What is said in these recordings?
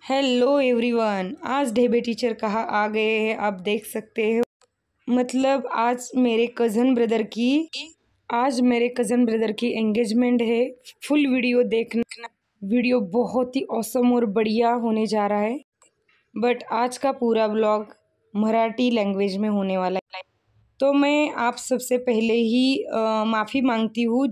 Hello everyone, आज ढेबे teacher कहाँ आ गए हैं आप देख सकते हो। मतलब आज मेरे कज़न ब्रदर की एंगेजमेंट है। फुल वीडियो देखना, वीडियो बहुत ही ऑसम और बढ़िया होने जा रहा है। बट आज का पूरा व्लॉग मराठी लैंग्वेज में होने वाला है, तो मैं आप सबसे पहले ही माफ़ी मांगती हूँ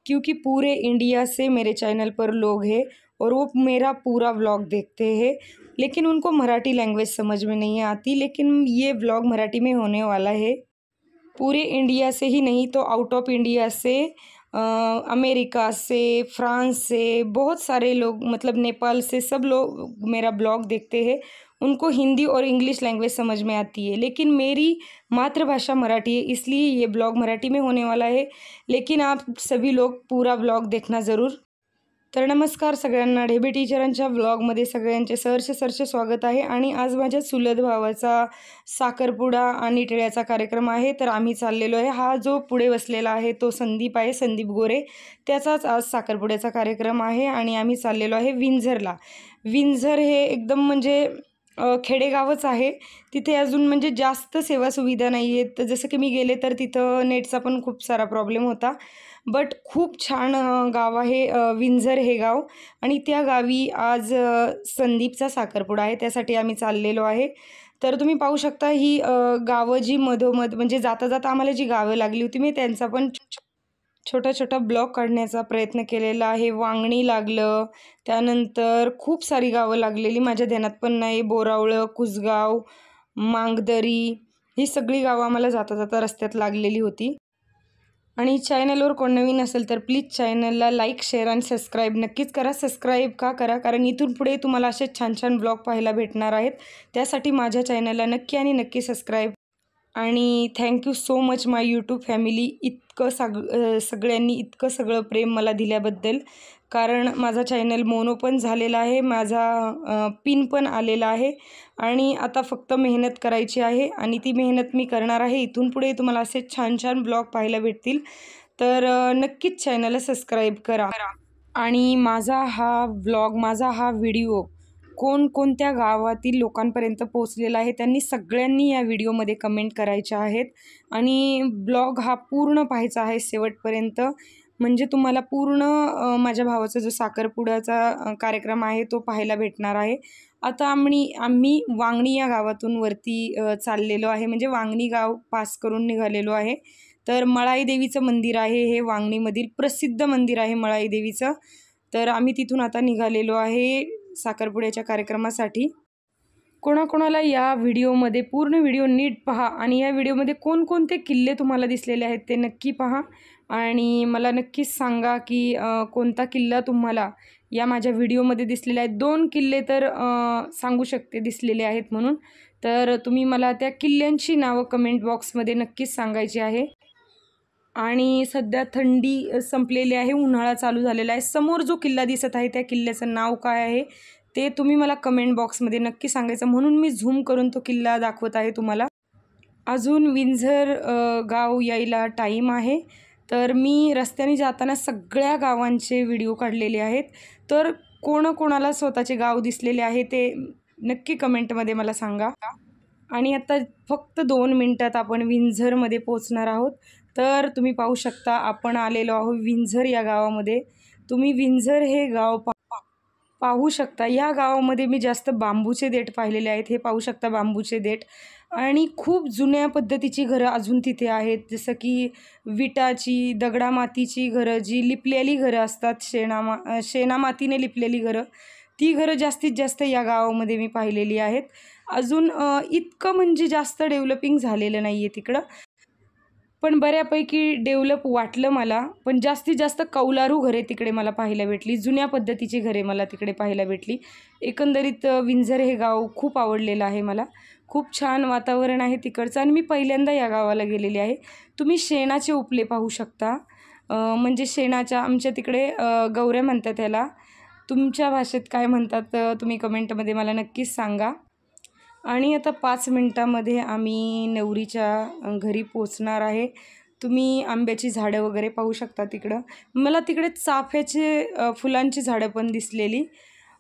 क्योंकि पूरे इंडिया से मेरे चैनल पर लोग हैं और वो मेरा पूरा व्लॉग देखते हैं, लेकिन उनको मराठी लैंग्वेज समझ में नहीं आती। लेकिन ये व्लॉग मराठी में होने वाला है। पूरे इंडिया से ही नहीं तो आउट ऑफ इंडिया से, अमेरिका से, फ्रांस से बहुत सारे लोग, मतलब नेपाल से, सब लोग मेरा ब्लॉग देखते हैं। उनको हिंदी और इंग्लिश लैंग्वेज समझ में आती है, लेकिन मेरी मातृभाषा मराठी है, इसलिए ये ब्लॉग मराठी में होने वाला है। लेकिन आप सभी लोग पूरा ब्लॉग देखना ज़रूर। तर नमस्कार सगळ्यांना, ढेबे टीचरांच्या व्लॉगमध्ये सगळ्यांचे सरचे स्वागत आहे। आणि आज माझ्या चुलत भावाचा साखरपुडा आणि टिळ्याचा कार्यक्रम आहे, तर आम्ही चाललेलो आहे। हा जो पुढे बसलेला आहे तो संदीप आहे, संदीप गोरे, त्याचाच आज साखरपुड्याचा कार्यक्रम आहे आणि आम्ही चाललेलो आहे विंझरला। विंझर हे एकदम म्हणजे खेडेगावच आहे, तिथे अजून म्हणजे जास्त सेवा सुविधा नाही आहेत। जसं की मी गेले तर तिथं नेटचा पण खूप सारा प्रॉब्लेम होता, बट खूप छान गाव आहे विंझर हे गाव। आणि त्या गावी आज संदीपचा साखरपुडा आहे, त्यासाठी आम्ही चाललेलो आहे। तर तुम्ही पाहू शकता ही गावं जी मधोमध म्हणजे जाता जाता आम्हाला जी गावं लागली होती, मी त्यांचा पण छोटा छोटा ब्लॉग काढण्याचा प्रयत्न केलेला आहे। वांगणी लागलं, त्यानंतर खूप सारी गावं लागलेली, माझ्या ध्यानात पण नाही। बोरावळं, कुसगाव, मांगदरी, ही सगळी गावं आम्हाला जाता जाता रस्त्यात लागलेली होती। आणि चॅनलवर कोण नवीन असेल तर प्लीज चॅनलला लाईक, शेअर आणि सबस्क्राईब नक्कीच करा। सबस्क्राईब का करा, कारण इथून पुढे तुम्हाला असे छान छान ब्लॉग पाहायला भेटणार आहेत, त्यासाठी माझ्या चॅनलला नक्की आणि नक्की सबस्क्राईब। आणि थँक्यू सो मच माय यूट्यूब फॅमिली, इतकं सगळ्यांनी इतकं सगळं प्रेम मला दिल्याबद्दल। कारण माझा चॅनल मोनो पण झालेला आहे, माझा पिन पण आलेला आहे आणि आता फक्त मेहनत करायची आहे आणि ती मेहनत मी करणार आहे। इथून पुढे तुम्हाला असे छान छान ब्लॉग पाहायला भेटतील, तर नक्कीच चॅनलला सबस्क्राईब करा। आणि माझा हा व्हिडिओ कोणकोणत्या गावातील लोकांपर्यंत पोहोचलेला आहे त्यांनी सगळ्यांनी या व्हिडिओमध्ये कमेंट करायच्या आहेत। आणि ब्लॉग हा पूर्ण पाहायचा आहे शेवटपर्यंत, म्हणजे तुम्हाला पूर्ण माझ्या भावाचा जो साखरपुड्याचा कार्यक्रम आहे तो पाहायला भेटणार आहे। आता आम्ही वांगणी या गावातून वरती चाललेलो आहे, म्हणजे वांगणी गाव पास करून निघालेलो आहे। तर मळाई देवीचं मंदिर आहे, हे वांगणीमधील प्रसिद्ध मंदिर आहे मळाई देवीचं। तर आम्ही तिथून आता निघालेलो आहे साखरपुड्याच्या कार्यक्रमासाठी। कोणाकोणाला या व्हिडिओमध्ये पूर्ण व्हिडिओ नीट पहा आणि या व्हिडिओमध्ये कोणकोणते किल्ले तुम्हाला दिसलेले आहेत ते नक्की पहा आणि मला नक्कीच सांगा की कोणता किल्ला तुम्हाला या माझ्या व्हिडिओमध्ये दिसलेला आहे। 2 किल्ले तर सांगू शकते दिसलेले आहेत म्हणून, तर तुम्ही मला त्या किल्ल्यांची नावं कमेंट बॉक्समध्ये नक्कीच सांगायची आहे। आणि सध्या थंडी संपलेली आहे, उन्हाळा चालू झालेला आहे। समोर जो किल्ला दिसत आहे त्या किल्ल्याचं नाव काय आहे ते तुम्ही मला कमेंट बॉक्समध्ये नक्की सांगायचं, म्हणून मी झूम करून तो किल्ला दाखवत आहे तुम्हाला। अजून विंझर गाव यायला टाईम आहे, तर मी रस्त्याने जाताना सगळ्या गावांचे व्हिडिओ काढलेले आहेत। तर कोणाला स्वतःचे गाव दिसलेले आहे ते नक्की कमेंटमध्ये मला सांगा। आणि आता फक्त 2 मिनटात आपण विंझरमध्ये पोहोचणार आहोत। तर तुम्ही पाहू शकता आपण आलेलो आहोत विंझर या गावामध्ये। तुम्ही विंझर हे गाव पाहू शकता। या गावामध्ये मी जास्त बांबूचे देठ पाहिलेले आहेत, हे पाहू शकता बांबूचे देठ। आणि खूप जुन्या पद्धतीची घरं अजून तिथे आहेत, जसं की विटाची, दगडामातीची घरं, जी लिपलेली घरं असतात, शेणामातीने लिपलेली घरं, ती घरं जास्तीत जास्त या गावामध्ये मी पाहिलेली आहेत। अजून इतकं म्हणजे जास्त डेव्हलपिंग झालेलं नाही आहे तिकडं, पण बऱ्यापैकी डेव्हलप वाटलं मला। पण जास्तीत जास्त कौलारू घरे तिकडे मला पाहायला भेटली, जुन्या पद्धतीची घरे मला तिकडे पाहायला भेटली। एकंदरीत विंझर हे गाव खूप आवडलेलं आहे मला, खूप छान वातावरण आहे तिकडचं आणि मी पहिल्यांदा या गावाला गेलेली आहे। तुम्ही शेणाचे उपले पाहू शकता, म्हणजे शेणाच्या, आमच्या तिकडे गौऱ्या म्हणतात त्याला, तुमच्या भाषेत काय म्हणतात तुम्ही कमेंटमध्ये मला नक्कीच सांगा। आणि आता 5 मिनटामध्ये आम्ही नवरीच्या घरी पोचणार आहे। तुम्ही आंब्याची झाडं वगैरे पाहू शकता तिकडं। मला तिकडे चाफ्याचे फुलांची झाडं पण दिसलेली,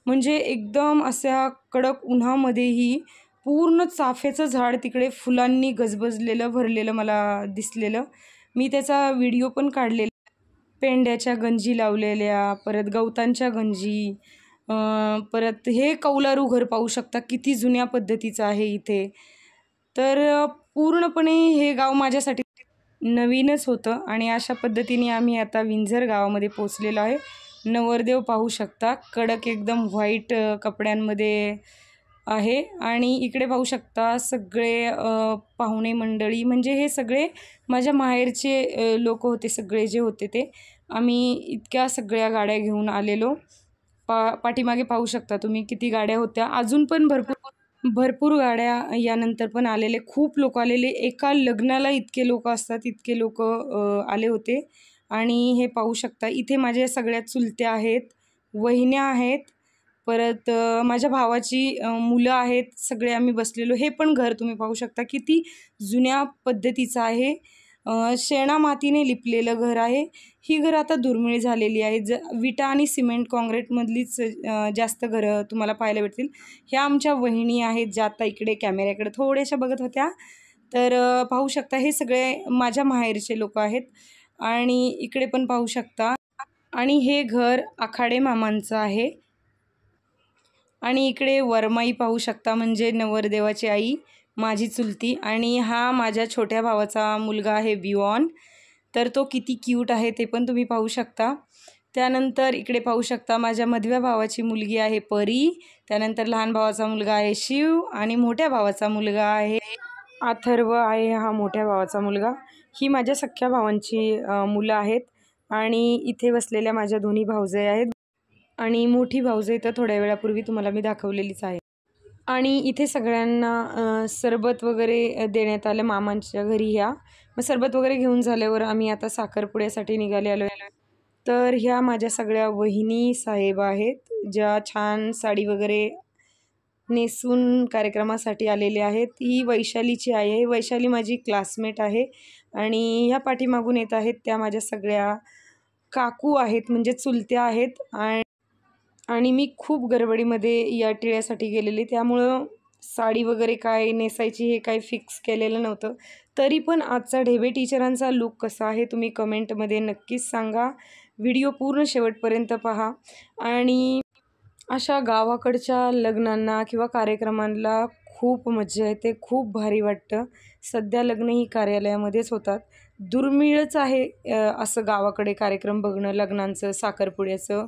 म्हणजे एकदम अशा कडक उन्हामध्येही पूर्ण चाफ्याचं झाड तिकडे फुलांनी गजबजलेलं भरलेलं मला दिसलेलं. मी त्याचा व्हिडिओ पण काढलेला. पेंड्याच्या गंजी लावलेल्या, परत गवतांच्या गंजी, परत हे कौलारू घर पाहू शकता किती जुन्या पद्धतीचं आहे इथे. तर पूर्णपणे हे गाव माझ्यासाठी नवीनच होतं आणि अशा पद्धतीने आम्ही आता विंझर गावामध्ये पोचलेलो आहे. नवरदेव पाहू शकता कडक एकदम व्हाईट कपड्यांमध्ये आहे आणि इकडे पाहू शकता सगळे पाहुणे मंडळी, म्हणजे हे सगळे माझ्या माहेरचे लोक होते. सगळे जे होते ते आम्ही इतक्या सगळ्या गाड्या घेऊन आलेलो. पाठीमागे पाहू शकता तुम्ही किती गाड्या होत्या. अजून पण भरपूर गाड्या यानंतर पण आलेले, खूप लोक आलेले. एका लग्नाला इतके लोक असतात, इतके लोक आले होते. आणि हे पाहू शकता इथे माझ्या सगळ्या चुलत्या आहेत, वहिन्या आहेत, परत माझ्या भावाची मुलं आहेत. सगळे आम्ही बसलेलो. हे पण घर तुम्ही पाहू शकता किती जुन्या पद्धतीचं आहे. शेणा मातीने लिपलेलं घर आहे. ही घरं आता दुर्मिळ झालेली आहेत. विटा आणि सिमेंट काँक्रीटमधलीच जास्त घरं तुम्हाला पाहायला भेटतील. ह्या आमच्या वहिनी आहेत ज्या आता इकडे कॅमेऱ्याकडे थोड्याशा बघत होत्या. तर पाहू शकता हे सगळे माझ्या माहेरचे लोक आहेत. आणि इकडे पण पाहू शकता. आणि हे घर आखाडे मामांचं आहे. आणि इकडे वरमाई पाहू शकता, म्हणजे नवरदेवाची आई, माझी चुलती. आणि हा माझ्या छोट्या भावाचा मुलगा आहे बिवॉन. तर तो किती क्यूट आहे ते पण तुम्ही पाहू शकता. त्यानंतर इकडे पाहू शकता माझ्या मधव्या भावाची मुलगी आहे परी. त्यानंतर लहान भावाचा मुलगा आहे शिव आणि मोठ्या भावाचा मुलगा आहे अथर्व आहे हा मोठ्या भावाचा मुलगा. ही माझ्या सख्ख्या भावांची मुलं आहेत. आणि इथे बसलेल्या माझ्या दोन्ही भावजय आहेत. आणि मोठी भावजय तर थोड्या वेळापूर्वी तुम्हाला मी दाखवलेलीच आहे. आणि इथे सगळ्यांना सरबत वगैरे देण्यात आलं मामांच्या घरी ह्या. मग सरबत वगैरे घेऊन झाल्यावर आम्ही आता साखरपुड्यासाठी निघाले आलो. तर ह्या माझ्या सगळ्या वहिनी साहेब आहेत ज्या छान साडी वगैरे नेसून कार्यक्रमासाठी आलेले आहेत. ही वैशालीची आई आहे. वैशाली माझी क्लासमेट आहे. आणि ह्या पाठीमागून येत आहेत त्या माझ्या सगळ्या काकू आहेत, म्हणजे चुलत्या आहेत. आणि मी खूप गडबडीमध्ये या टिळ्यासाठी गेलेले, त्यामुळं साडी वगैरे काय नेसायची हे काय फिक्स केलेलं नव्हतं. तरी पण आजचा ढेबे टीचरांचा लूक कसा आहे तुम्ही कमेंटमध्ये नक्कीच सांगा. व्हिडिओ पूर्ण शेवटपर्यंत पहा. आणि अशा गावाकडच्या लग्नांना किंवा कार्यक्रमांना खूप मजा येते, खूप भारी वाटतं. सध्या लग्न ही कार्यालयामध्येच होतात. दुर्मिळच आहे असं गावाकडे कार्यक्रम बघणं, लग्नांचं, साखरपुड्याचं.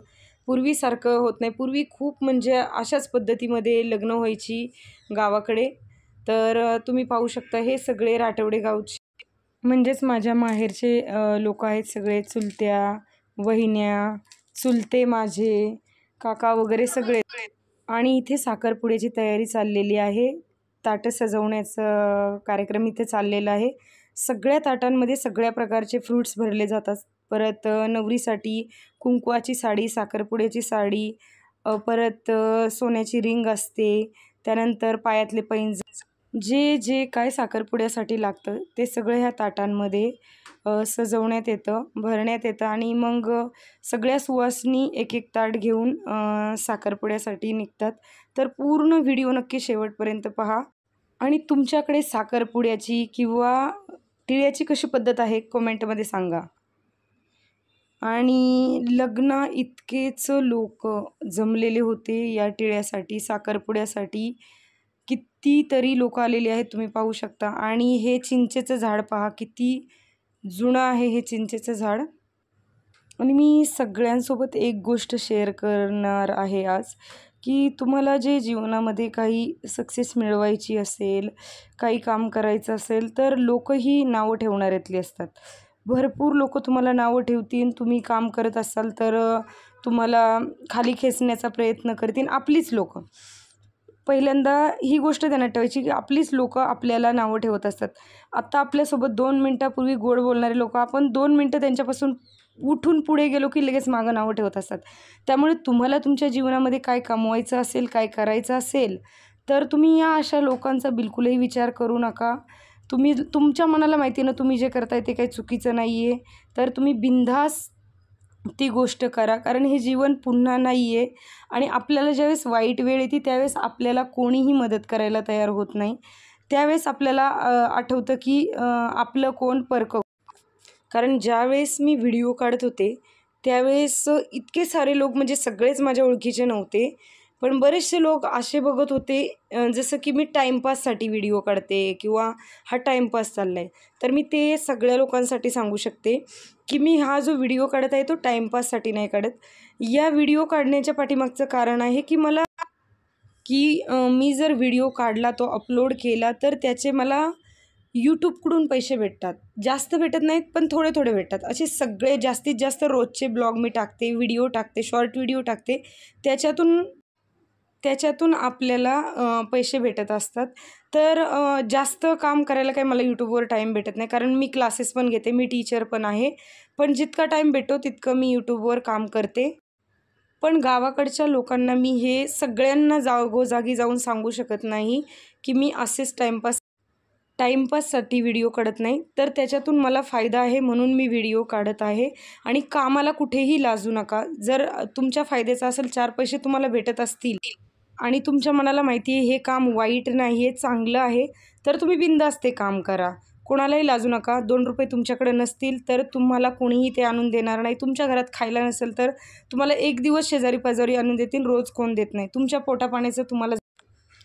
पूर्वीसारखं होत नाही. पूर्वी खूप म्हणजे अशाच पद्धतीमध्ये लग्न व्हायची गावाकडे. तर तुम्ही पाहू शकता हे सगळे राठवडे गावचे, म्हणजेच माझ्या माहेरचे लोक आहेत. सगळे चुलत्या, वहिन्या, चुलते माझे, काका वगैरे सगळे. आणि इथे साखरपुड्याची तयारी चाललेली आहे. ताटं सजवण्याचा कार्यक्रम इथे चाललेला आहे. सगळ्या ताटांमध्ये सगळ्या प्रकारचे फ्रूट्स भरले जातात. परत नवरीसाठी कुंकवाची साडी, साखरपुड्याची साडी, परत सोन्याची रिंग असते. त्यानंतर पायातले पैंजण, जे जे काय साखरपुड्यासाठी लागतं ते सगळं ह्या ताटांमध्ये सजवण्यात येतं, भरण्यात येतं. आणि मग सगळ्या सुवासिनी एक एक ताट घेऊन साखरपुड्यासाठी निघतात. तर पूर्ण व्हिडिओ नक्की शेवटपर्यंत पहा. आणि तुमच्याकडे साखरपुड्याची किंवा टिळ्याची कशी पद्धत आहे कमेंटमध्ये सांगा. आणि लग्न इतकेच लोक जमलेले होते या टिळ्यासाठी, साखरपुड्यासाठी. कितीतरी लोक आलेले आहेत तुम्ही पाहू शकता. आणि हे चिंचेचं झाड पहा किती जुनं आहे हे चिंचेचं झाड. आणि मी सगळ्यांसोबत एक गोष्ट शेअर करणार आहे आज, की तुम्हाला जे जीवनामध्ये काही सक्सेस मिळवायची असेल, काही काम करायचं असेल, तर लोकही नावं ठेवणाऱ्यातली असतात. भरपूर लोक तुम्हाला नावं ठेवतील. तुम्ही काम करत असाल तर तुम्हाला खाली खेचण्याचा प्रयत्न करतील आपलीच लोक. पहिल्यांदा ही गोष्ट ध्यानात ठेवायची की आपलीच लोक आपल्याला नावं ठेवत असतात. आत्ता आपल्यासोबत 2 मिनटापूर्वी गोड बोलणारे लोक, आपण 2 मिनटं त्यांच्यापासून उठून पुढे गेलो की लगेच मागं नावं ठेवत असतात. त्यामुळे तुम्हाला तुमच्या जीवनामध्ये काय कमवायचं असेल, काय करायचं असेल, तर तुम्ही या अशा लोकांचा बिलकुलही विचार करू नका. तुमच्या मनाला माहिती आहे ना तुम्ही जे करताय ते काही चुकीचं नाही आहे. तर तुम्ही बिनधास्त ती गोष्ट करा, कारण हे जीवन पुन्हा नाही आहे. आणि आपल्याला ज्यावेळेस वाईट वेळ येते त्यावेळेस आपल्याला कोणीही मदत करायला तयार होत नाही. त्यावेळेस आपल्याला आठवतं की आपलं कोण परकं. कारण ज्यावेळेस मी व्हिडिओ काढत होते त्यावेळेस इतके सारे लोक, म्हणजे सगळेच माझ्या ओळखीचे नव्हते, पण बरेचसे लोक असे बघत होते जसं की मी टाईमपाससाठी व्हिडिओ काढते किंवा हा टाईमपास चालला आहे. तर मी ते सगळ्या लोकांसाठी सांगू शकते की मी हा जो व्हिडिओ काढत आहे तो टाईमपाससाठी नाही काढत. या व्हिडिओ काढण्याच्या पाठीमागचं कारण आहे की मी जर व्हिडिओ काढला, तो अपलोड केला, तर त्याचे मला यूट्यूबकडून पैसे भेटतात. जास्त भेटत नाहीत, पण थोडे थोडे भेटतात. असे सगळे जास्तीत जास्त रोजचे ब्लॉग मी टाकते, व्हिडिओ टाकते, शॉर्ट व्हिडिओ टाकते. त्याच्यातून त्याच्यातून आपल्याला पैसे भेटत असतात. तर जास्त काम करायला काही मला यूट्यूबवर टाईम भेटत नाही, कारण मी क्लासेस पण घेते, मी टीचर पण आहे. पण जितका टाईम भेटतो तितकं मी यूट्यूबवर काम करते. पण गावाकडच्या लोकांना मी हे सगळ्यांना जागोजागी जाऊन सांगू शकत नाही की मी असेच टाईमपाससाठी व्हिडिओ काढत नाही. तर त्याच्यातून मला फायदा आहे म्हणून मी व्हिडिओ काढत आहे. आणि कामाला कुठेही लाजू नका. जर तुमच्या फायद्याचं असेल, 4 पैसे तुम्हाला भेटत असतील आणि तुमच्या मनाला माहिती आहे हे काम वाईट नाही आहे, चांगलं आहे, तर तुम्ही बिनधास्त ते काम करा. कोणालाही लाजू नका. 2 रुपये तुमच्याकडे नसतील तर तुम्हाला कोणीही ते आणून देणार नाही. तुमच्या घरात खायला नसेल तर तुम्हाला एक दिवस शेजारी पाजारी आणून देतील, रोज कोण देत नाही. तुमच्या पोटापाण्याचं तुम्हाला.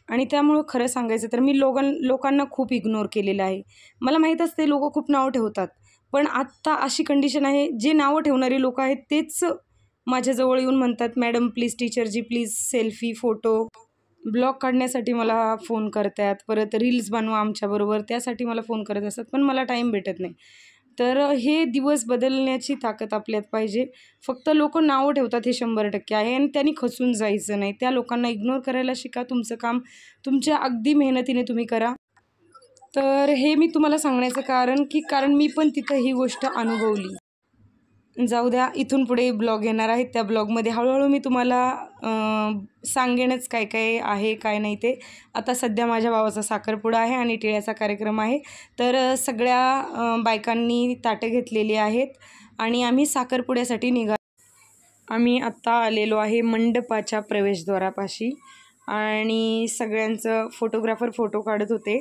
आणि त्यामुळं खरं सांगायचं तर मी लोकांना खूप इग्नोर केलेलं आहे. मला माहीत असते लोकं खूप नावं ठेवतात, पण आत्ता अशी कंडिशन आहे, जे नावं ठेवणारी लोकं आहेत तेच माझ्याजवळ येऊन म्हणतात, मॅडम प्लीज, टीचरजी प्लीज सेल्फी, फोटो. ब्लॉग काढण्यासाठी मला फोन करतात, परत रील्स बनवा आमच्याबरोबर त्यासाठी मला फोन करत असतात, पण मला टाईम भेटत नाही. तर हे दिवस बदलण्याची ताकद आपल्यात पाहिजे. फक्त लोकं नावं ठेवतात हे 100% आहे आणि त्यांनी खचून जायचं नाही. त्या लोकांना इग्नोर करायला शिका. तुमचं काम तुमच्या अगदी मेहनतीने तुम्ही करा. तर हे मी तुम्हाला सांगण्याचं कारण मी पण तिथं ही गोष्ट अनुभवली. जाऊ द्या, इथून पुढे ब्लॉग येणार आहेत. त्या ब्लॉगमध्ये हळूहळू मी तुम्हाला सांगेनच काय काय आहे काय नाही ते. आता सध्या माझ्या भावाचा साखरपुडा आहे आणि टिळ्याचा कार्यक्रम आहे. तर सगळ्या बायकांनी ताटं घेतलेली आहेत आणि आम्ही साखरपुड्यासाठी आम्ही आत्ता आलेलो आहे मंडपाच्या प्रवेशद्वारापाशी आणि सगळ्यांचं फोटोग्राफर फोटो काढत होते.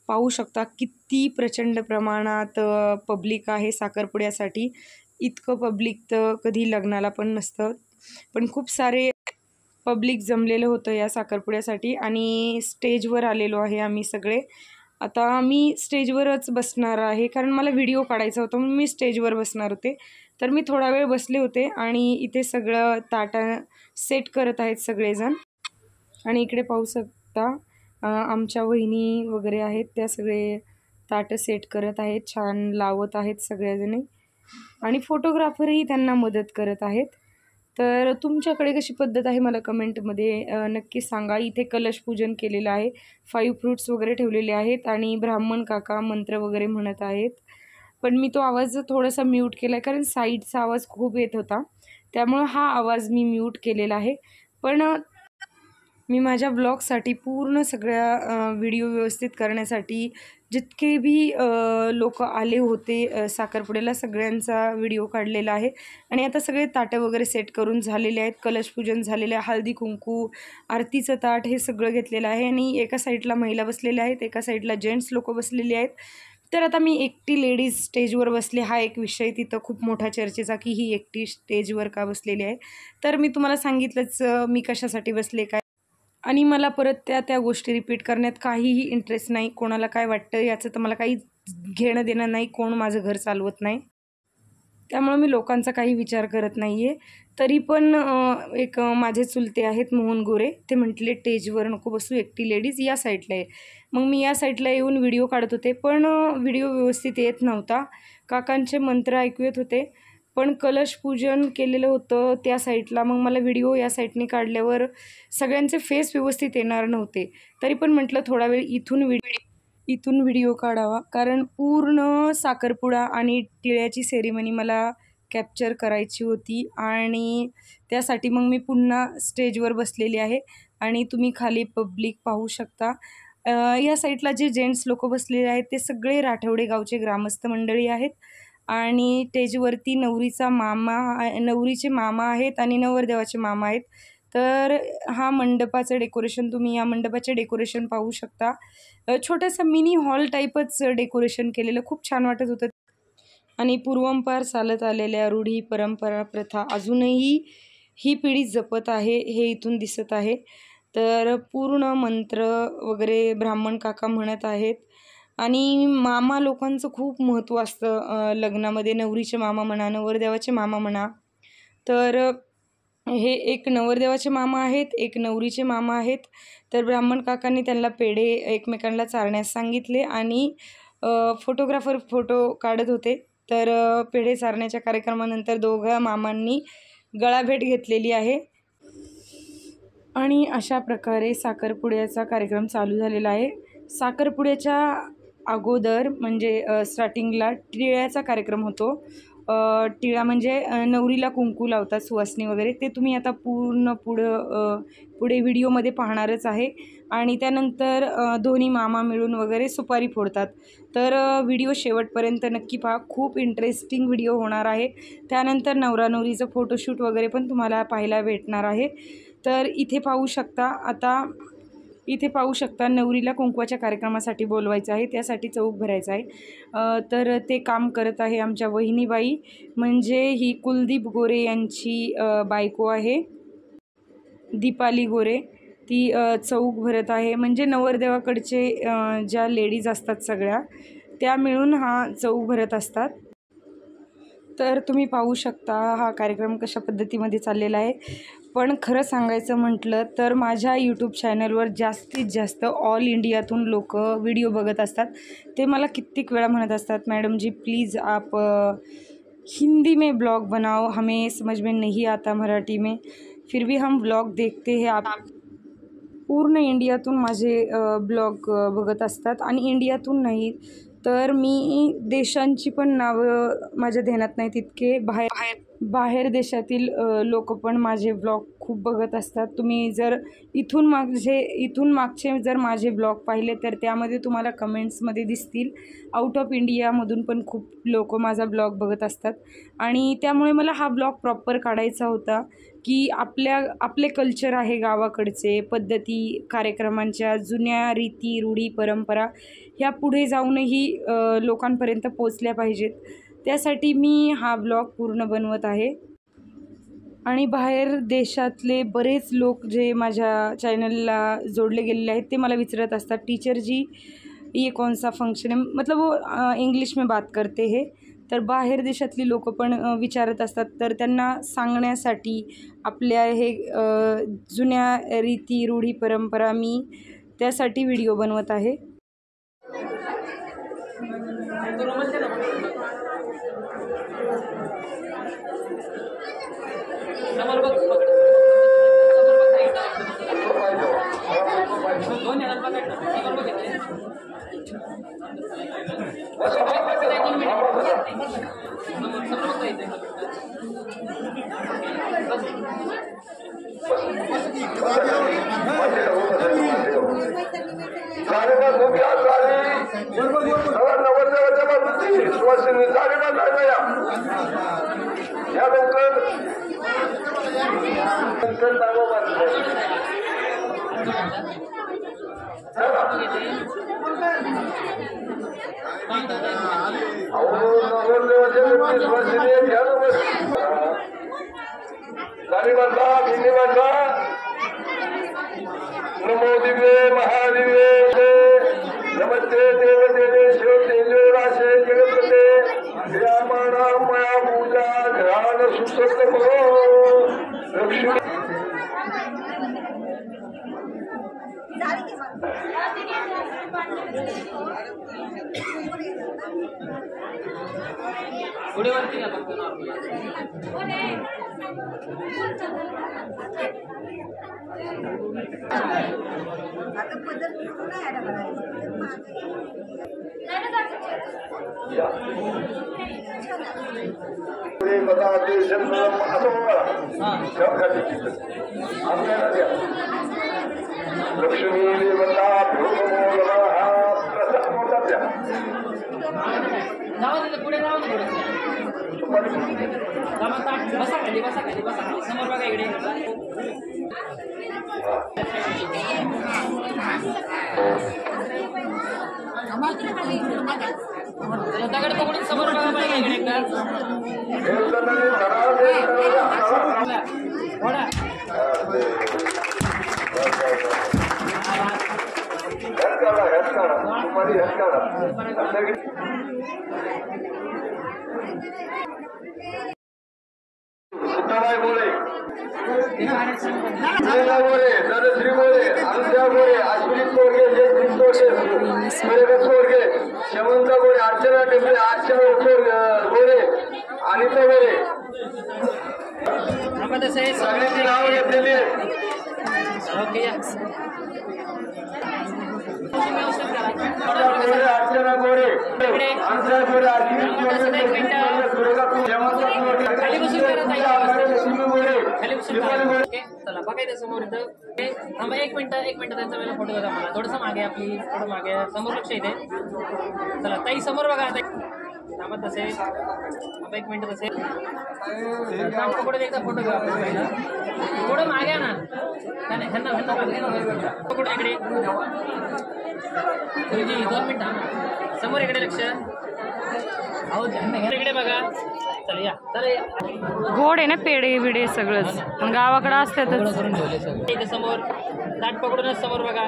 पाहू शकता किती प्रचंड प्रमाणात पब्लिक आहे साखरपुड्यासाठी. इतकं पब्लिक तर कधी लग्नाला पण नसतं, पण खूप सारे पब्लिक जमलेलं होतं या साखरपुड्यासाठी. आणि स्टेजवर आलेलो आहे आम्ही सगळे. आता मी स्टेजवरच बसणार आहे, कारण मला व्हिडिओ काढायचा होता म्हणून मी स्टेजवर बसणार होते. तर मी थोडा वेळ बसले होते आणि इथे सगळं ताटं सेट करत आहेत सगळेजण. आणि इकडे पाहू शकता आमच्या वहिनी वगैरे आहेत, त्या सगळे ताटं सेट करत आहेत, छान लावत आहेत सगळ्याजणी आणि फोटोग्राफरही त्यांना मदत करत आहेत. तर तुमच्याकडे कशी पद्धत आहे मला कमेंटमध्ये नक्की सांगा. इथे कलशपूजन केलेलं आहे, 5 फ्रूट्स वगैरे ठेवलेले आहेत आणि ब्राह्मण काका मंत्र वगैरे म्हणत आहेत. पण मी तो आवाज थोडासा म्यूट केला आहे, कारण साईडचा आवाज खूप येत होता, त्यामुळं हा आवाज मी म्यूट केलेला आहे. पण मी माझ्या ब्लॉगसाठी पूर्ण सगळ्या व्हिडिओ व्यवस्थित करण्यासाठी जितके बी लोक आले होते साखरपुड्याला, सगळ्यांचा व्हिडिओ काढलेला आहे. आणि आता सगळे ताटं वगैरे सेट करून झालेले आहेत, कलशपूजन झालेलं आहे, हळदी कुंकू, आरतीचं ताट हे सगळं घेतलेलं आहे. आणि एका साईडला महिला बसलेल्या आहेत, एका साईडला जेंट्स लोक बसलेले आहेत. तर आता मी एकटी लेडीज स्टेजवर बसले, हा एक विषय तिथं खूप मोठा चर्चेचा की ही एकटी स्टेजवर का बसलेली आहे. तर मी तुम्हाला सांगितलंच मी कशासाठी बसले काय. आणि मला परत त्या गोष्टी रिपीट करण्यात काहीही इंटरेस्ट नाही. कोणाला काय वाटतं याचं तर मला काही घेणं देणं नाही, कोण माझं घर चालवत नाही, त्यामुळे मी लोकांचा काही विचार करत नाही आहे. तरी पण एक माझे चुलते आहेत मोहन गोरे, ते म्हटले स्टेजवर नको बसू, एकटी लेडीज या साईडला आहे. मग मी या साईडला येऊन व्हिडिओ काढत होते, पण व्हिडिओ व्यवस्थित येत नव्हता. काकांचे मंत्र ऐकू येत होते, पण कलशपूजन केलेलं होतं त्या साईडला. मग मला व्हिडिओ या साईडने काढल्यावर सगळ्यांचे फेस व्यवस्थित येणार नव्हते. तरी पण म्हटलं थोडा वेळ इथून व्हिडिओ काढावा, कारण पूर्ण साखरपुडा आणि टिळ्याची सेरेमनी मला कॅप्चर करायची होती. आणि त्यासाठी मग मी पुन्हा स्टेजवर बसलेली आहे आणि तुम्ही खाली पब्लिक पाहू शकता. या साईडला जे जेंट्स लोक बसलेले आहेत ते सगळे राठवडे गावचे ग्रामस्थ मंडळी आहेत आणि स्टेजवरती नवरीचे मामा आहेत आणि नवरदेवाचे मामा आहेत. तर हा मंडपाचं डेकोरेशन, तुम्ही या मंडपाचे डेकोरेशन पाहू शकता. छोटंसं मिनी हॉल टाईपच डेकोरेशन केलेलं खूप छान वाटत होतं. आणि पूर्वंपार चालत आलेल्या रूढी, परंपरा, प्रथा अजूनही ही पिढी जपत आहे, हे इथून दिसत आहे. तर पूर्ण मंत्र वगैरे ब्राह्मण काका म्हणत आहेत. आणि मामा लोकांचं खूप महत्त्व असतं लग्नामध्ये. नवरीचे मामा म्हणा, नवरदेवाचे मामा म्हणा. तर हे एक नवरदेवाचे मामा आहेत, एक नवरीचे मामा आहेत. तर ब्राह्मण काकांनी त्यांना पेढे एकमेकांना चारण्यास सांगितले आणि फोटोग्राफर फोटो काढत होते. तर पेढे चारण्याच्या कार्यक्रमानंतर दोघा मामांनी गळाभेट घेतलेली आहे. आणि अशा प्रकारे साखरपुड्याचा कार्यक्रम चालू झालेला आहे. साखरपुड्याच्या अगोदर म्हणजे स्टार्टिंगला टिळ्याचा कार्यक्रम होतो. टिळा म्हणजे नवरीला कुंकू लावतात, सुवासिनी वगैरे. ते तुम्ही आता पूर्ण पुढे व्हिडिओमध्ये पाहणारच आहे. आणि त्यानंतर दोन्ही मामा मिळून वगैरे सुपारी फोडतात. तर व्हिडिओ शेवटपर्यंत नक्की पहा, खूप इंटरेस्टिंग व्हिडिओ होणार आहे. त्यानंतर नवरा नवरीचं फोटोशूट वगैरे पण तुम्हाला पाहायला भेटणार आहे. तर इथे पाहू शकता नवरीला कुंकवाच्या कार्यक्रमासाठी बोलवायचं आहे, त्यासाठी चौक भरायचा आहे. तर ते काम करत आहे आमच्या वहिनीबाई, म्हणजे ही कुलदीप गोरे यांची बायको आहे, दीपाली गोरे. ती चौक भरत आहे. म्हणजे नवरदेवाकडचे ज्या लेडीज असतात सगळ्या, त्या मिळून हा चौक भरत असतात. तर तुम्ही पाहू शकता हा कार्यक्रम कशा पद्धतीमध्ये चाललेला आहे. पण खरं सांगायचं म्हटलं तर माझ्या यूट्यूब चॅनलवर जास्तीत जास्त ऑल इंडियातून लोक व्हिडिओ बघत असतात. ते मला कित्येक वेळा म्हणत असतात, मॅडम जी प्लीज़ आप हिंदी में ब्लॉग बनाओ, हमें समझ में नहीं आता मराठी में, फिर भी हम ब्लॉग देखते हैं. आप पूर्ण इंडियातून माझे ब्लॉग बघत असतात. आणि इंडियातून नाही तर मी देशांची पण नावं माझ्या ध्यानात नाही तितके, बाहेर देशातील लोक पण माझे ब्लॉग खूप बघत असतात. तुम्ही जर इथून मागचे जर माझे ब्लॉग पाहिले तर त्यामध्ये तुम्हाला कमेंट्समध्ये दिसतील. आउट ऑफ इंडियामधून पण खूप लोक माझा ब्लॉग बघत असतात. आणि त्यामुळे मला हा ब्लॉग प्रॉपर काढायचा होता की आपले कल्चर आहे, गावाकडचे पद्धती, कार्यक्रमांच्या जुन्या रीती, रूढी, परंपरा ह्या पुढे जाऊनही लोकांपर्यंत पोचल्या पाहिजेत. त्यासाठी मी हा ब्लॉग पूर्ण बनवत आहे. आणि बाहेर देशातले बरेच लोक जे माझ्या चॅनलला जोडले गेलेले आहेत ते मला विचारत असतात, टीचर जी ये कौन सा फंक्शन है, मतलब वो इंग्लिश में बात करते है. तर बाहेर देशातली लोक पण विचारत असतात. तर त्यांना सांगण्यासाठी आपल्या हे जुन्या रीती, रूढी, परंपरा मी त्यासाठी व्हिडिओ बनवत आहे. नमो दिव्ये महादिव्ये नमस्ते देव देवेश्वर तेजोराशे जगत्पते श्रीरामाणा मया पूजा ध्यान सुसत लक्ष्मी पुढे वरती लक्ष्मी देवता प्रसाद मोठा द्या. पुढे बसा खाली समोर बघा इकडे. दगड पकडून समोर बघा पाहिजे इकडे एकदा. सीताबाई बोले, बोले, धनश्री बोले, अनुजा बोले, अश्विनी तोडगे, जयश्री तोडगे, सुरेखा तोडगे, शमंता बोले, अर्चना टेंबे, आशा बोले, अनिता बोले, सगळ्यांची नावं घेतलेली आहेत. अर्चना गोरे, अनुजा गोरे, अश्विनी तोडगे, सुरेखा चला बघायचं समोर इथं. थांबा एक मिनिट त्यांचा वेळेला फोटो बघा. मला थोडंसं मागे आपली थोडं मागे समोर लक्ष येते. चला ताई समोर बघा. आता थांबा तसे थांबा एक मिनिट तसे पकडून एकदा फोटो घेऊ आपण पहिला. थोडं मागे ना ह्यांना पकडून इकडे 2 मिनिट समोर इकडे लक्ष. अहो इकडे बघा. चला या गोड आहे ना पेढे बिडे सगळंच गावाकडे असतातच. करून ठेवले सगळं इथे समोर. दाट पकडूनच समोर बघा.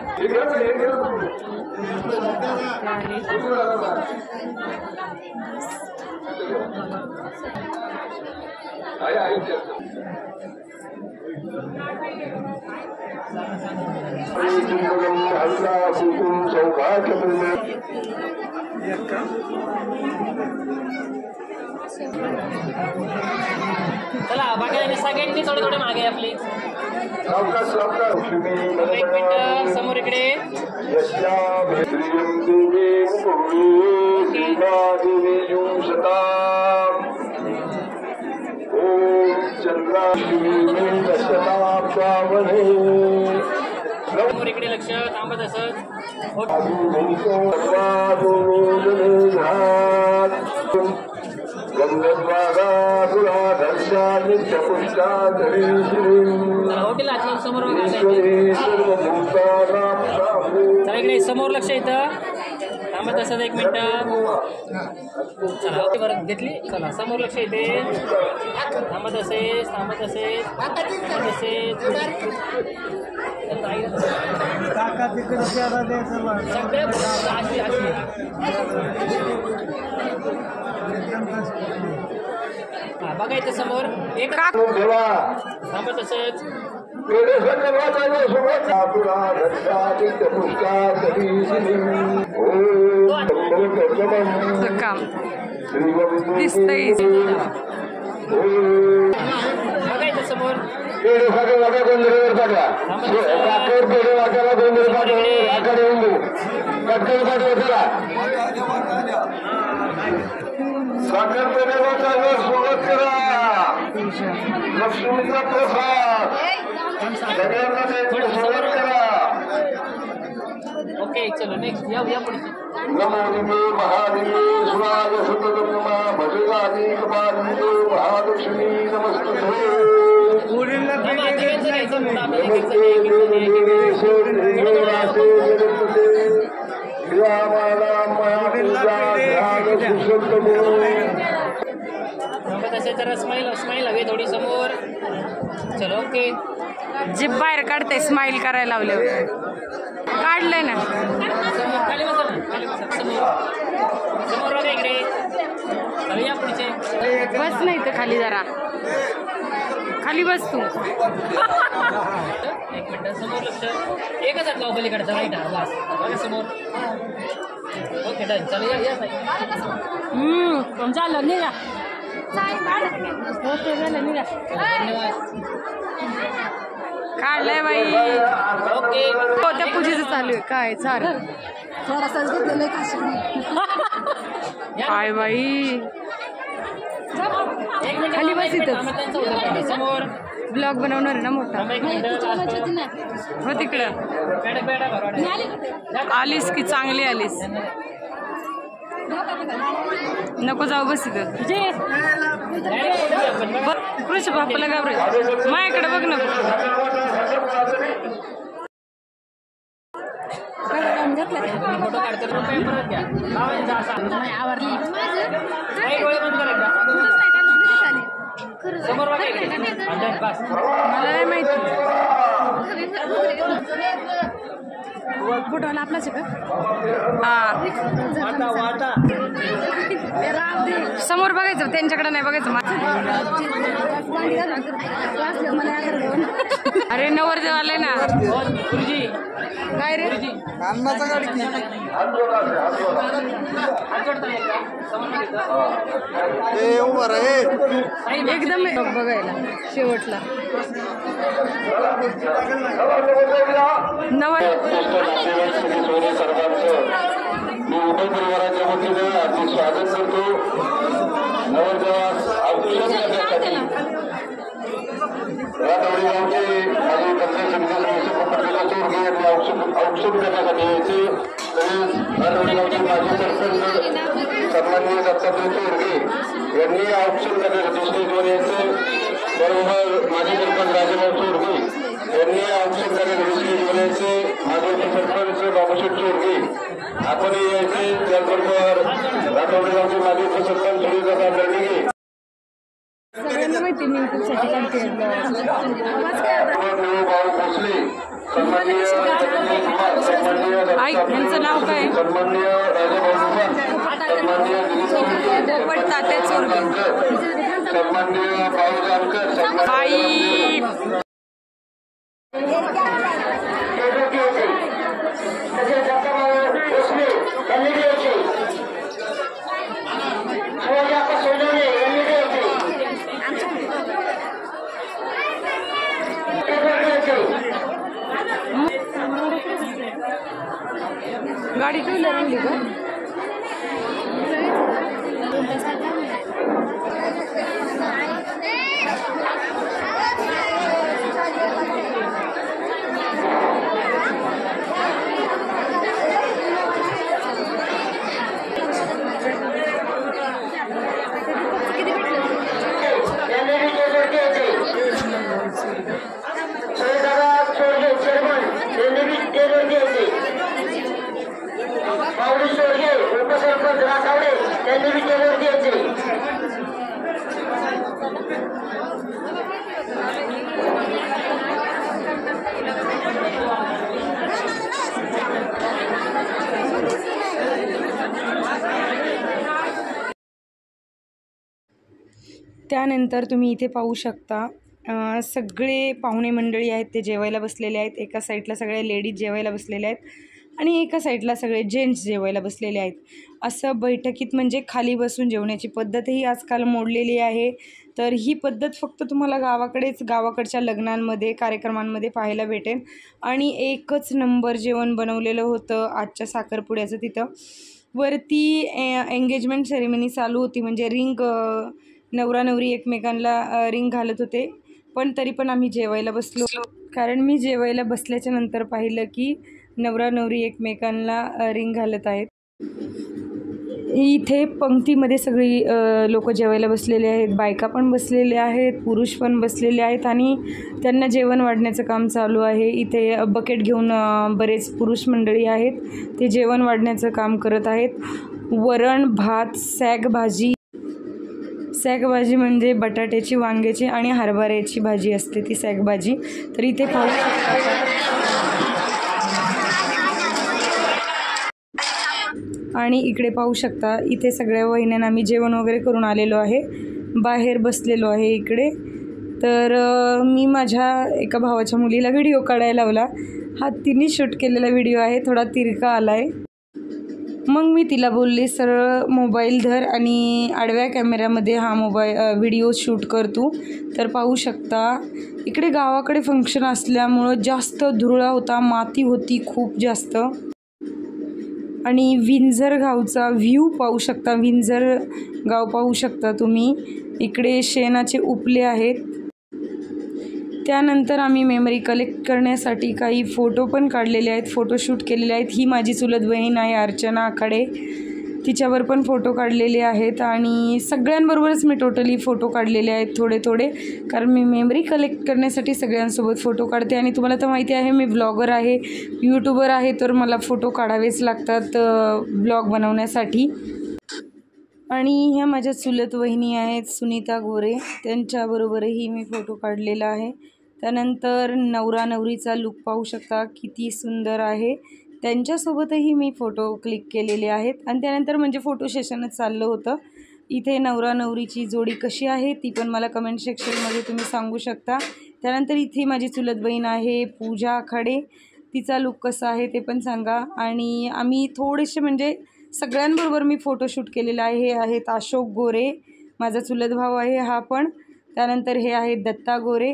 चला बघा सगळ्यांनी थोडे थोडे मागे आपली. एक मिनिट समोर इकडे. समोर इकडे लक्ष. थांबत असत हॉटेल आतल्या समोर बघा. चला इकडे समोर लक्ष येतं. थांबत असत एक मिनिट. चला बरं घेतली. चला समोर लक्ष येते. थांबत असेल थांबत असेल थांबत असेल. सगळे बघायचं समोर एक थांबत असच. बघायचं समोर. साखर पेढेला स्वागत करा. लक्ष्मीचा प्रसाद सगळ्यांना स्वागत करा. ओके चलो नेक्स्ट या पुढची. नमो दिवे महादिवे सुराय सुतनमा भजगानी कपालिनी महालक्ष्मी नमस्ते. जरा स्माईल हवी थोडी समोर. चलो ओके. जीभ बाहेर काढते स्माईल करायला लावले. काढलंय ना समोर. खाली बसा ना. खाली बसा समोर बघा इकडे. चला या पुढचे. बस नाही तर खाली जरा खाली बस तू. एक मिनिट समोर लक्ष. एकच आहे पलीकडचा राईट हा बस बघा समोर. Okay done. चला या झालं निघा. निघा काढलंय बाई. ओके हो त्या पूजेचं चालू आहे काय चालेल. काय बाई खाली बस इथं. समोर ब्लॉग बनवणार आहे ना मोठा. हो तिकडं आलीस की चांगली आलीस. नको जाऊ बस इथं कृषी बापाला घाबरायचं माझ्याकडे बघ ना फोटो काढतो परत घ्या आवरली समोर बघा बस मला नाही माहिती फोटोला आपलाच आहे का समोर बघायचं त्यांच्याकडे नाही बघायचं अरे नवरदेव आले ना गुरुजी काय रे एकदम बघायला शेवटला मी उभय परिवाराच्या वतीने हार्दिक स्वागत करतो. नवरदेवास औक्षण करण्यासाठी रातवडी गावचे माझे पंचायत समिती सदस्य पत्रकार चोरगे यांनी औक्षण करण्यासाठी यायचे. तसेच रातवडी गावचे माजी सरपंच सन्माननीय दत्तात्रय चोरगे यांनी औक्षण करण्यासाठी स्टेजवर यायचे. बरोबर माजी सरपंच राजेभाऊ चोरगे यांनी औक्षण करण्यासाठी स्टेजवर यायचे. माजी सरपंच बाबूशेठ चोरगे आपणही यायचे. त्याचबरोबर रातवडी गावचे माजी सरपंच सुनीलदादा दर्डिगे भाऊ भोसले सन्माननीय यांचं नाव काय सन्माननीय राजेभाऊ सन्माननीय तात्या चोरगे सन्माननीय भाऊ जानकर गाडी ठेवली आणली का त्यानंतर तुम्ही इथे पाहू शकता सगळे पाहुणे मंडळी आहेत ते जेवायला बसलेले आहेत. एका साईडला सगळे लेडीज जेवायला बसलेले आहेत आणि एका साईडला सगळे जेंट्स जेवायला बसलेले आहेत. असं बैठकीत म्हणजे खाली बसून जेवण्याची पद्धतही आजकाल मोडलेली आहे. तर ही पद्धत फक्त तुम्हाला गावाकडच्या लग्नांमध्ये कार्यक्रमांमध्ये पाहायला भेटेल. आणि एकच नंबर जेवण बनवलेलं होतं आजच्या साखरपुड्याचं. तिथं वरती एंगेजमेंट सेरेमनी चालू होती म्हणजे रिंग नवरा नवरी एकमेकांना रिंग घालत होते. पण तरी पण आम्ही जेवायला बसलो कारण मी जेवायला बसल्याच्या नंतर पाहिलं की नवरा नवरी एकमेकांना रिंग घालत आहेत. इथे पंक्तीमध्ये सगळी लोक जेवायला बसलेले आहेत. बायका पण बसलेले आहेत, पुरुष पण बसलेले आहेत आणि त्यांना जेवण वाढण्याचं काम चालू आहे. इथे बकेट घेऊन बरेच पुरुष मंडळी आहेत ते जेवण वाढण्याचं काम करत आहेत. वरण भात सॅग भाजी म्हणजे बटाट्याची वांग्याची आणि हरभऱ्याची भाजी असते ती सॅग भाजी. तर इथे पाहू आणि इकडे पाहू शकता इथे सगळ्या वहिन्यांना आम्ही जेवण वगैरे करून आलेलो आहे. बाहेर बसलेलो आहे इकडे. तर मी माझ्या एका भावाच्या मुलीला व्हिडिओ काढायला लावला. हा तिने शूट केलेला व्हिडिओ आहे, थोडा तिरका आला आहे. मग मी तिला बोलले सरळ मोबाईल धर आणि आडव्या कॅमेऱ्यामध्ये हा व्हिडिओ शूट कर तू. तर पाहू शकता इकडे गावाकडे फंक्शन असल्यामुळं जास्त धुरळा होता, माती होती खूप जास्त. आणि विंझर गावचा व्ह्यू पाहू शकता, विंझर गाव पाहू शकता तुम्ही. इकडे शेणाचे उपले आहेत. त्यानंतर आम्ही मेमरी कलेक्ट करण्यासाठी काही फोटो पण काढलेले आहेत, फोटोशूट केलेले आहेत. ही माझी चुलत बहीण आहे अर्चना आखाडे. तिच्यावर पण फोटो काढलेले आहेत आणि सगळ्यांबरोबरच मी टोटली फोटो काढलेले आहेत थोडे थोडे, कारण मी मेमरी कलेक्ट करण्यासाठी सगळ्यांसोबत फोटो काढते. आणि तुम्हाला तर माहिती आहे मी ब्लॉगर आहे, यूट्यूबर आहे, तर मला फोटो काढावेच लागतात ब्लॉग बनवण्यासाठी. आणि ह्या माझ्या चुलत वहिनी आहेत सुनीता गोरे, त्यांच्याबरोबरही मी फोटो काढलेला आहे. त्यानंतर नवरा नवरीचा लुक पाहू शकता किती सुंदर आहे, त्यांच्यासोबतही मी फोटो क्लिक केलेले आहेत. आणि त्यानंतर म्हणजे फोटो सेशनच चाललं होतं. इथे नवरा नवरीची जोडी कशी आहे ती पण मला कमेंट सेक्शनमध्ये तुम्ही सांगू शकता. त्यानंतर इथे माझी चुलत बहीण आहे पूजा आखाडे, तिचा लुक कसा आहे ते पण सांगा. आणि आम्ही थोडेसे म्हणजे सगळ्यांबरोबर मी फोटोशूट केलेला आहे. हे आहेत अशोक गोरे, माझा चुलत भाऊ आहे हा पण. त्यानंतर हे आहेत दत्ता गोरे,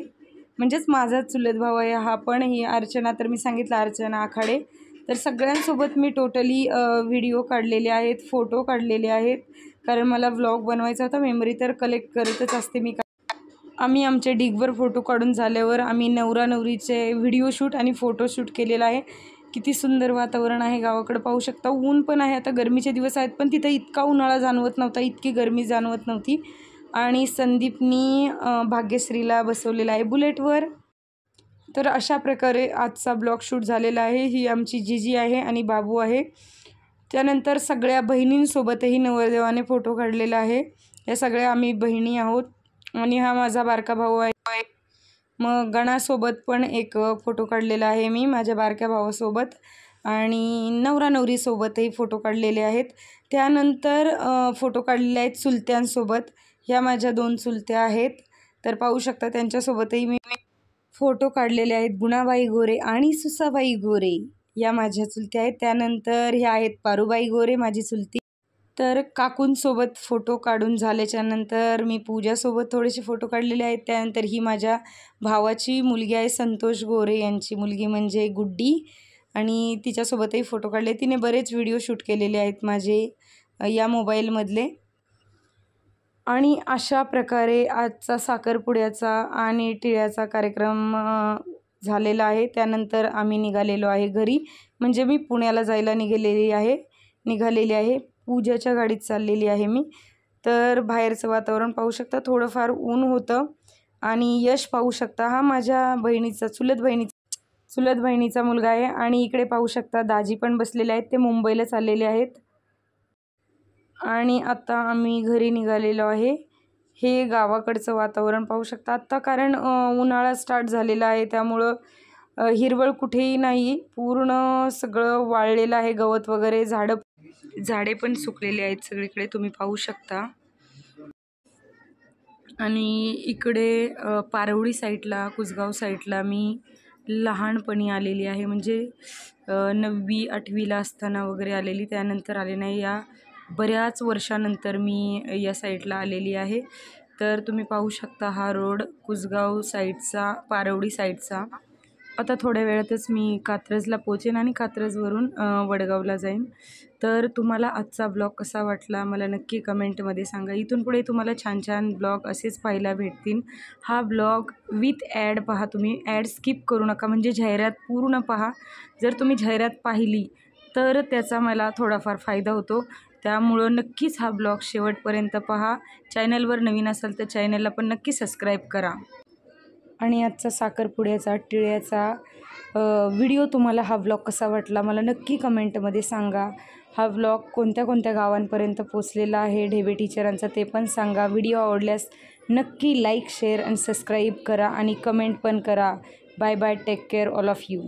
म्हणजेच माझा चुलत भाऊ आहे हा पण. ही अर्चना, तर मी सांगितलं अर्चना आखाडे. तर सगळ्यांसोबत मी टोटली व्हिडिओ काढलेले आहेत, फोटो काढलेले आहेत, कारण मला व्लॉग बनवायचा होता. मेमरी तर कलेक्ट करतच असते मी. आम्ही आमचे ढिगभर फोटो काढून झाल्यावर आम्ही नवरा नवरीचे व्हिडिओ शूट आणि फोटोशूट केलेला आहे. किती सुंदर वातावरण आहे, गावाकडे पाहू शकता. ऊन पण आहे, आता गरमीचे दिवस आहेत, पण तिथं इतका उन्हाळा जाणवत नव्हता, इतकी गरमी जाणवत नव्हती. आणि संदीपनी भाग्यश्रीला बसवलेला आहे बुलेटवर. तर अशा प्रकारे आजचा ब्लॉग शूट झालेला आहे. ही आमची जीजी आहे आणि बाबू आहे. त्यानंतर सगळ्या बहिणींसोबतही नवरदेवाने फोटो काढलेला आहे. या सगळ्या आम्ही बहिणी आहोत. आणि हा माझा बारका भाऊ आहे. मग गणासोबत पण एक फोटो काढलेला आहे मी माझ्या बारक्या भावासोबत. आणि नवरा नवरीसोबतही फोटो काढलेले आहेत. त्यानंतर फोटो काढलेले आहेत चुलत्यांसोबत. ह्या माझ्या 2 चुलत्या आहेत, तर पाहू शकता त्यांच्यासोबतही मी फोटो काढलेले आहेत. गुणाबाई गोरे आणि सुसाबाई गोरे या माझ्या चुलत्या आहेत. त्यानंतर ह्या आहेत पारूबाई गोरे माझी चुलती. तर काकूंसोबत फोटो काढून झाल्याच्या नंतर मी पूजासोबत थोडेसे फोटो काढलेले आहेत. त्यानंतर ही माझ्या भावाची मुलगी आहे, संतोष गोरे यांची मुलगी म्हणजे गुड्डी, आणि तिच्यासोबतही फोटो काढले. तिने बरेच व्हिडिओ शूट केलेले आहेत माझे या मोबाईलमधले. आणि अशा प्रकारे आजचा साखरपुड्याचा आणि टिळ्याचा कार्यक्रम झालेला आहे. त्यानंतर आम्ही निघालेलो आहे घरी, म्हणजे मी पुण्याला जायला निघालेली आहे. पूजाच्या गाडीत चाललेली आहे मी. तर बाहेरचं वातावरण पाहू शकता, थोडंफार ऊन होतं. आणि यश पाहू शकता, हा माझ्या बहिणीचा चुलत बहिणीचा मुलगा आहे. आणि इकडे पाहू शकता दाजी पण बसलेले आहेत, ते मुंबईला चाललेले आहेत. आणि आता आम्ही घरी निघालेलो आहे. हे गावाकडचं वातावरण पाहू शकता आत्ता, कारण उन्हाळा स्टार्ट झालेला आहे, त्यामुळं हिरवळ कुठेही नाही, पूर्ण सगळं वाळलेलं आहे, गवत वगैरे, झाडे पण सुकलेले आहेत सगळीकडे तुम्ही पाहू शकता. आणि इकडे पारवडी साईडला, कुसगाव साईडला मी लहानपणी आलेली आहे, म्हणजे 9वी 8वीला असताना वगैरे आलेली, त्यानंतर आले नाही. या बऱ्याच वर्षानंतर मी या साईडला आलेली आहे. तर तुम्ही पाहू शकता हा रोड कुसगाव साईडचा, पारवडी साईडचा. आता थोड्या वेळातच मी कात्रजला पोचेन आणि कात्रजवरून वडगावला जाईन. तर तुम्हाला आजचा ब्लॉग कसा वाटला मला नक्की कमेंटमध्ये सांगा. इथून पुढे तुम्हाला छान छान ब्लॉग असेच पाहायला भेटतील. हा ब्लॉग विथ ॲड पहा, तुम्ही ॲड स्किप करू नका, म्हणजे जाहिरात पूर्ण पहा. जर तुम्ही जाहिरात पाहिली तर त्याचा मला थोडाफार फायदा होतो, त्यामुळं नक्कीच हा ब्लॉग शेवटपर्यंत पहा. चॅनलवर नवीन असाल तर चॅनलला पण नक्की सबस्क्राईब करा. आणि आजचा साखरपुड्याचा टिळ्याचा व्हिडिओ तुम्हाला हा ब्लॉग कसा वाटला मला नक्की कमेंटमध्ये सांगा. हा ब्लॉग कोणत्या कोणत्या गावांपर्यंत पोचलेला आहे ढेबे टीचरांचा ते पण सांगा. व्हिडिओ आवडल्यास नक्की लाईक, शेअर आणि सबस्क्राईब करा आणि कमेंट पण करा. Bye bye, take care all of you.